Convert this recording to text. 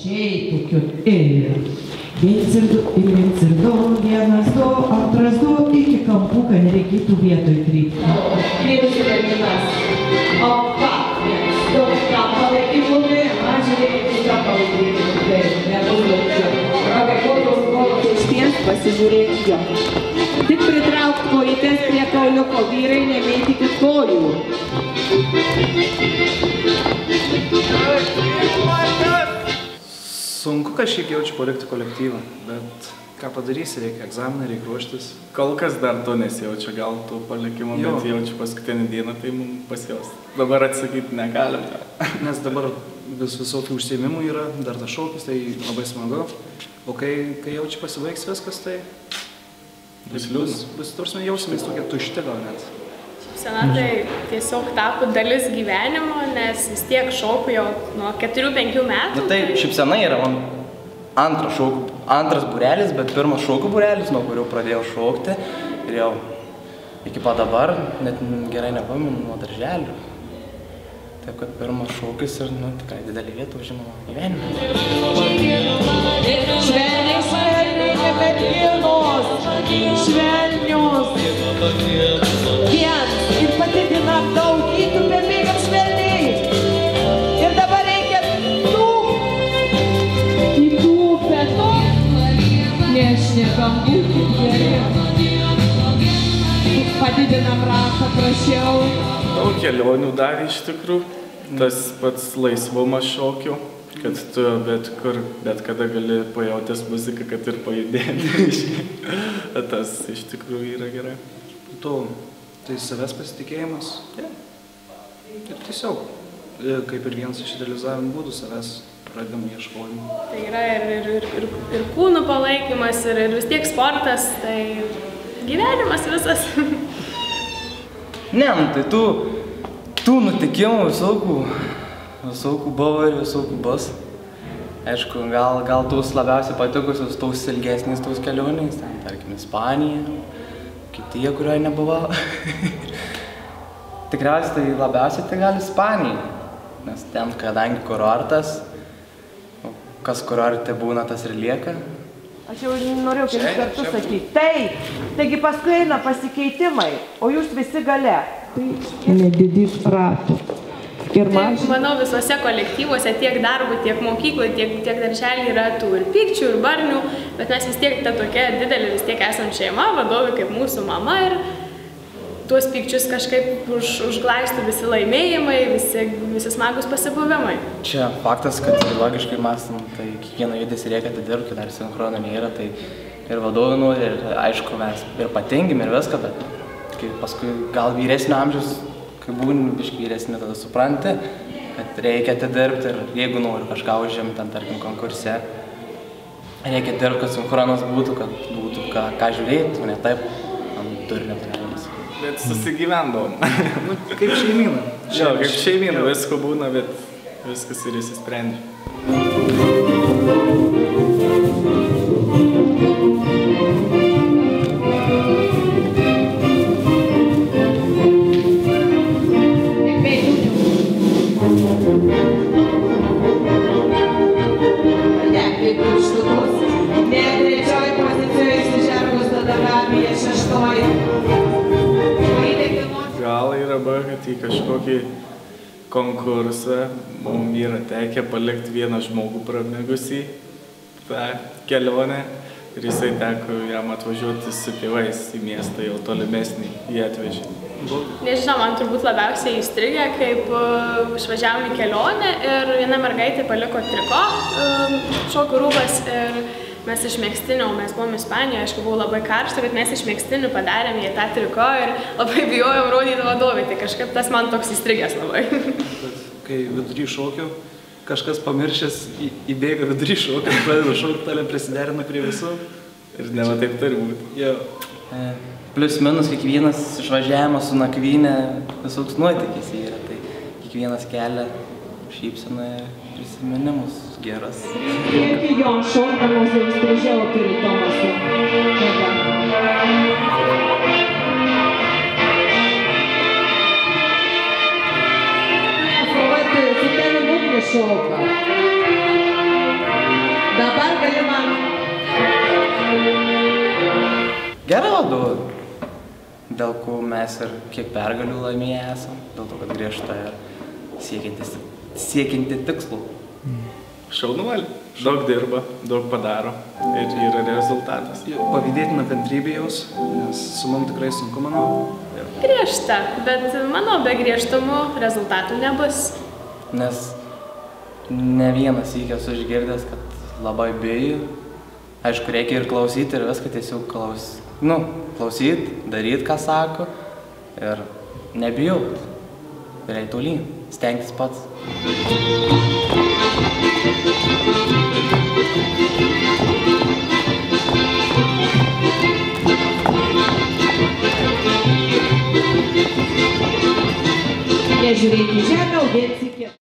Čia tokiu ir. Viens ir du, vienas, du, antras, du, iki kampų, kad nereikėtų vietoj krypti. Krypti dalykas. O ką? Daug ką palaikymų, mažiai reikia ką palaikyti. Taip, nebus daugiau. Apie kokios išties pasižiūrėk jo. Tik pritraukt kojytes prie kauliuko, vyrai nemėtykit kojų. Sunku kažkiek jaučiu palikti kolektyvą, bet ką padarysi, reikia egzaminą, reikia ruoštis. Kol kas dar to nesijaučiu, gal tų palikimų, bet jaučiu paskutinį dieną, tai mums pasijaus. Dabar atsakyti negalim. Nes dabar visokių užsiėmimų yra, dar tas šaukis, tai labai smagu. O kai jaučiu pasibaigs viskas, tai bus tursime jausimės tokie tušti gal net. Šypsena tai tiesiog tapo dalis gyvenimo, nes vis tiek šoku jau nuo 4-5 metų. Na tai šypsena yra man antras būrelis, bet pirmas šokių būrelis, nuo kurio pradėjau šokti. Ir jau iki pat dabar, net gerai nepamenu, nuo darželių. Taip, kad pirmas šokis ir, tikrai didelį vietą užima gyvenime. Švelniai, švelniai, nemerginos, švelnios. Viens ir padidinam daug, įtupė bėgam švelniai. Ir dabar reikia įtupę to. Nešnekam būti geri. Padidinam ratą, prašiau. Daug kelionių dar iš tikrųjų. Tas pats laisvumas šokių, kad tu bet kur, bet kada gali pajautęs muziką, kad ir pajudėti. Tas iš tikrųjų yra gerai. Tai savęs pasitikėjimas. Ir tiesiog, kaip ir vienas iš realizavimo būdų, savęs pradedam ieškojimą. Tai yra ir kūnų palaikymas, ir vis tiek sportas, tai gyvenimas visas. Ne, tai tų nutikimų visokių buvo ir visokių bus. Aišku, gal tos labiausiai patikusios, tos ilgesnės tos kelionės, ten, tarkim, Ispanija, Vokietija, kurioje nebuvau. Tikriausiai tai labiausiai tai gal Ispanija, nes ten, kadangi kurortas, kas kurorte būna, tas ir lieka. Aš jau norėjau kelis kartus sakyti. Taip, taigi paskui eina pasikeitimai, o jūs visi gale. Tai nedidys ratų. Manau, visuose kolektyvuose, tiek darbų, tiek mokyklai, tiek darželį yra tų ir pykčių, ir barnių, bet mes vis tiek ta tokia didelė, vis tiek esam šeima, vadovai kaip mūsų mama ir tuos pykčius kažkaip užglaistų visi laimėjimai, visi smagus pasibuvimai. Čia faktas, kad logiškai mąstam, tai kiekvieną judesį reikia atidirbti, dar sinchrono nėra, tai ir vadovai nori, ir aišku, mes ir patingim ir viską, bet paskui gal vyresnio amžiaus, kai būni biškai vyresni, tada supranti, kad reikia atidirbti ir jeigu nori kažką užimti, tarkim, konkurse, reikia dirbti, kad sinchronas būtų, kad būtų ką žiūrėti, o ne taip, ant turinio turėjimas. Bet susigyvendavom. Kaip šeimyna. Jo, kaip šeimyna, visko būna, bet viskas ir įsisprendžia. Gal yra buvę, kad į kažkokį konkursą mums yra tekę palikti vieną žmogų prabėgusį tą kelionę ir jisai teko jam atvažiuoti su tėvais į miestą jau tolimesnį, jį atvežė. Nežinau, man turbūt labiausiai įstrigė, kaip išvažiavom į kelionę ir viena mergaitė paliko triko šokių rūbas ir mes iš megztinių, mes buvom Ispanijoje, aišku, buvo labai karšta, bet mes iš megztinių padarėm jie tą triko ir labai bijojom rodyti vadovai, tai kažkaip tas man toks įstrigęs labai. Kai vidury šokių kažkas pamiršęs įbėga vidury šokių, pradeda šokti, toliau prisiderina prie visų ir neva taip turi būti. Plius minus kiekvienas išvažiavimas su nakvynė visoks nuotykis yra, tai kiekvienas kelia šypseną ir prisiminimus geras. Kiek jo šokdamos jau strėžiau turi Tomasą. Su tavimi šoka. Dabar gali man. Gerą vadovą, dėl ko mes ir kiek pergalių laimėję esam, dėl to, kad griežta ir siekianti tikslų. Šaunuolį. Daug dirba, daug padaro ir yra rezultatas. Pavydėtina kantrybė jaus, nes su mum tikrai sunku, manau. Griežta, bet manau, be griežtumų rezultatų nebus. Nes ne vienas įkį esu išgirdęs, kad labai bijo. Aišku, reikia ir klausyti ir viską tiesiog klausyt, daryt, ką sako ir nebijaut. Ir eit tolyn, stengtis pats. Nežiūrėk į žemę, o vien